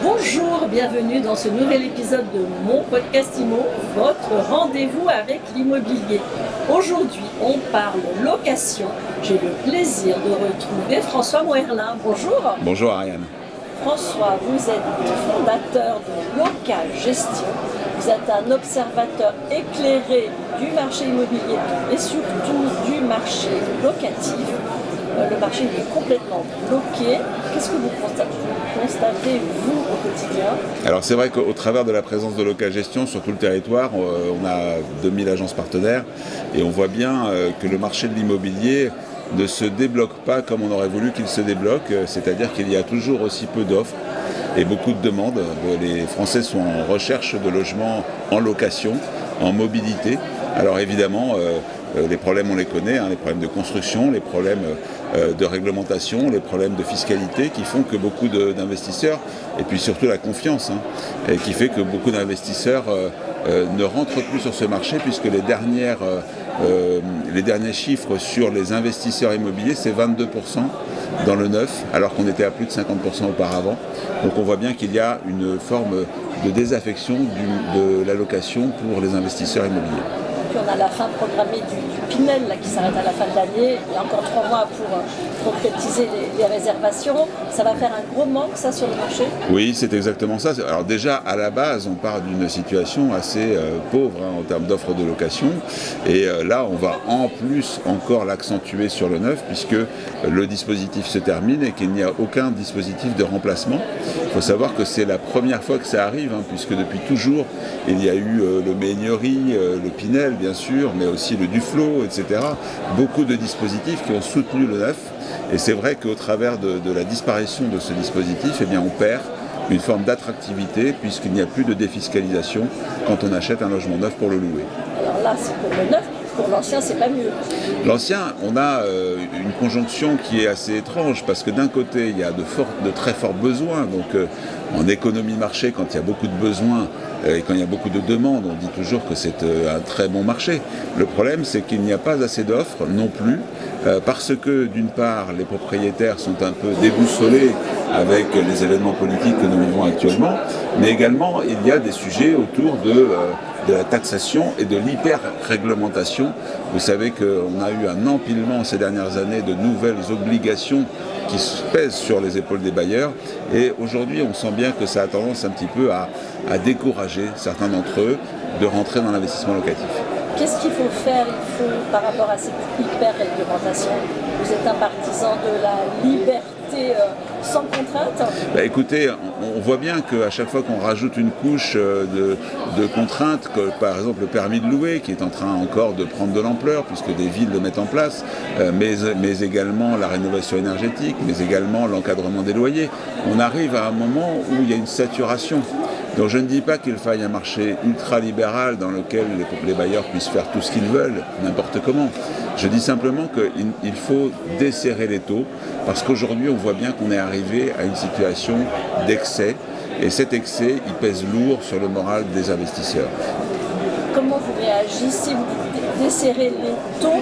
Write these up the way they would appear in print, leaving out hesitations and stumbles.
Bonjour, bienvenue dans ce nouvel épisode de mon podcast IMO, votre rendez-vous avec l'immobilier. Aujourd'hui, on parle location. J'ai le plaisir de retrouver François Moerlin. Bonjour. Bonjour Ariane. François, vous êtes fondateur de Local Gestion. Vous êtes un observateur éclairé du marché immobilier et surtout du marché locatif. Le marché est complètement bloqué. Qu'est-ce que vous constatez, vous, au quotidien ? Alors c'est vrai qu'au travers de la présence de Local Gestion sur tout le territoire, on a 2000 agences partenaires et on voit bien que le marché de l'immobilier ne se débloque pas comme on aurait voulu qu'il se débloque, c'est-à-dire qu'il y a toujours aussi peu d'offres et beaucoup de demandes. Les Français sont en recherche de logements en location, en mobilité. Alors évidemment, les problèmes on les connaît, les problèmes de construction, les problèmes de réglementation, les problèmes de fiscalité qui font que beaucoup d'investisseurs, et puis surtout la confiance, et qui fait que beaucoup d'investisseurs ne rentrent plus sur ce marché puisque les derniers chiffres sur les investisseurs immobiliers, c'est 22% dans le neuf, alors qu'on était à plus de 50% auparavant. Donc on voit bien qu'il y a une forme de désaffection de la location pour les investisseurs immobiliers. Puis on a la fin programmée du Pinel là, qui s'arrête à la fin de l'année. Il y a encore 3 mois pour concrétiser les réservations. Ça va faire un gros manque, ça, sur le marché ? Oui, c'est exactement ça. Alors déjà, à la base, on part d'une situation assez pauvre en termes d'offres de location. Et là, on va en plus encore l'accentuer sur le neuf, puisque le dispositif se termine et qu'il n'y a aucun dispositif de remplacement. Il faut savoir que c'est la première fois que ça arrive, puisque depuis toujours, il y a eu le Méhaignerie, le Pinel, bien sûr, mais aussi le Duflot, etc. Beaucoup de dispositifs qui ont soutenu le neuf. Et c'est vrai qu'au travers de la disparition de ce dispositif, on perd une forme d'attractivité puisqu'il n'y a plus de défiscalisation quand on achète un logement neuf pour le louer. Alors là, c'est pour le neuf. Pour l'ancien, c'est pas mieux. L'ancien, on a une conjonction qui est assez étrange parce que d'un côté, il y a de très forts besoins. Donc en économie marché, quand il y a beaucoup de besoins et quand il y a beaucoup de demandes, on dit toujours que c'est un très bon marché. Le problème, c'est qu'il n'y a pas assez d'offres non plus parce que d'une part, les propriétaires sont un peu déboussolés avec les événements politiques que nous vivons actuellement, mais également, il y a des sujets autour de la taxation et de l'hyper-réglementation. Vous savez qu'on a eu un empilement ces dernières années de nouvelles obligations qui se pèsent sur les épaules des bailleurs. Et aujourd'hui, on sent bien que ça a tendance un petit peu à décourager certains d'entre eux de rentrer dans l'investissement locatif. Qu'est-ce qu'il faut faire par rapport à cette hyper-réglementation ? Vous êtes un partisan de la liberté sans contrainte ? Écoutez, on voit bien qu'à chaque fois qu'on rajoute une couche de contraintes, que, par exemple le permis de louer, qui est en train encore de prendre de l'ampleur, puisque des villes le mettent en place, mais également la rénovation énergétique, mais également l'encadrement des loyers, on arrive à un moment où il y a une saturation. Donc je ne dis pas qu'il faille un marché ultra-libéral dans lequel les bailleurs puissent faire tout ce qu'ils veulent, n'importe comment. Je dis simplement qu'il faut desserrer les taux, parce qu'aujourd'hui on voit bien qu'on est arrivé à une situation d'excès, et cet excès, il pèse lourd sur le moral des investisseurs. Comment vous réagissez, vous desserrez les taux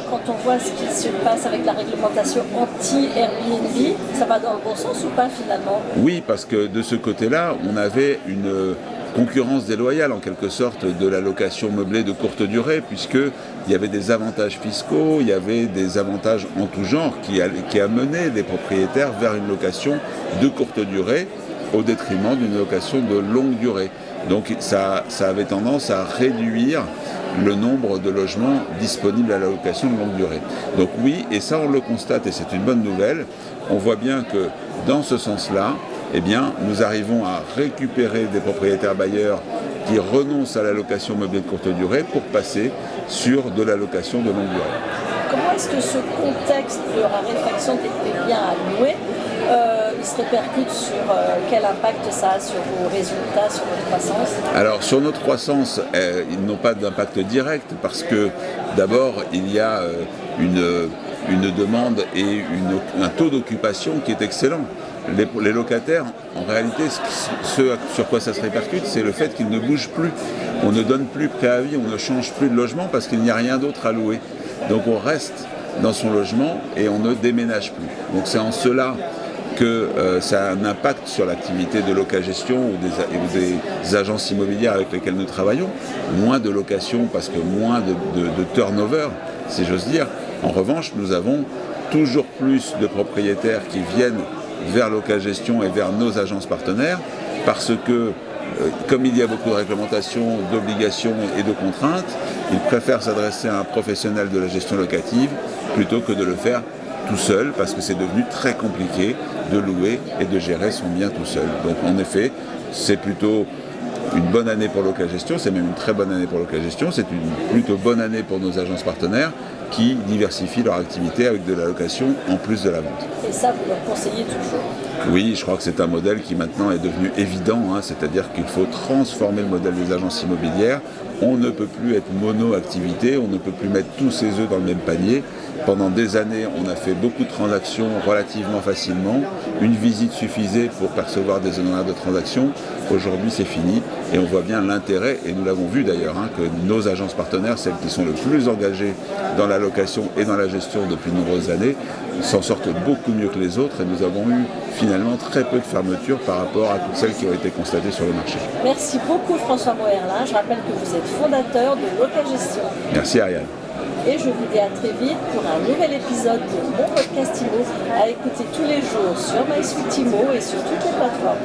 quand on voit ce qui se passe avec la réglementation anti-Airbnb, ça va dans le bon sens ou pas finalement ? Oui, parce que de ce côté-là, on avait une concurrence déloyale en quelque sorte de la location meublée de courte durée, puisqu'il y avait des avantages fiscaux, il y avait des avantages en tout genre qui amenaient les propriétaires vers une location de courte durée au détriment d'une location de longue durée. Donc ça avait tendance à réduire le nombre de logements disponibles à la location de longue durée. Donc oui, et ça on le constate et c'est une bonne nouvelle, on voit bien que dans ce sens-là, nous arrivons à récupérer des propriétaires bailleurs qui renoncent à la location meublée de courte durée pour passer sur de la location de longue durée. Comment est-ce que ce contexte de raréfaction des biens à louer il se répercute sur quel impact ça a sur vos résultats, sur votre croissance ? Alors sur notre croissance, ils n'ont pas d'impact direct parce que d'abord il y a une demande et un taux d'occupation qui est excellent. Les locataires, en réalité, ce sur quoi ça se répercute, c'est le fait qu'ils ne bougent plus. On ne donne plus préavis, on ne change plus de logement parce qu'il n'y a rien d'autre à louer. Donc on reste dans son logement et on ne déménage plus. Donc c'est en cela que ça a un impact sur l'activité de location ou des agences immobilières avec lesquelles nous travaillons. Moins de locations parce que moins de turnover, si j'ose dire. En revanche, nous avons toujours plus de propriétaires qui viennent vers Locagestion et vers nos agences partenaires parce que, comme il y a beaucoup de réglementations, d'obligations et de contraintes, ils préfèrent s'adresser à un professionnel de la gestion locative plutôt que de le faire tout seul parce que c'est devenu très compliqué de louer et de gérer son bien tout seul. Donc en effet, c'est plutôt une bonne année pour Locagestion, c'est même une très bonne année pour Locagestion, c'est une plutôt bonne année pour nos agences partenaires qui diversifient leur activité avec de la location en plus de la vente. Et ça, vous leur conseillez toujours? Oui, je crois que c'est un modèle qui maintenant est devenu évident, c'est-à-dire qu'il faut transformer le modèle des agences immobilières. On ne peut plus être mono-activité, on ne peut plus mettre tous ses œufs dans le même panier. Pendant des années, on a fait beaucoup de transactions relativement facilement. Une visite suffisait pour percevoir des honoraires de transaction. Aujourd'hui, c'est fini et on voit bien l'intérêt, et nous l'avons vu d'ailleurs, que nos agences partenaires, celles qui sont le plus engagées dans la location et dans la gestion depuis de nombreuses années, s'en sortent beaucoup mieux que les autres et nous avons eu finalement très peu de fermetures par rapport à toutes celles qui ont été constatées sur le marché. Merci beaucoup François Moerlin. Je rappelle que vous êtes fondateur de Locagestion. Merci Ariane. Et je vous dis à très vite pour un nouvel épisode de mon podcast IMO à écouter tous les jours sur MySuite IMO et sur toutes les plateformes.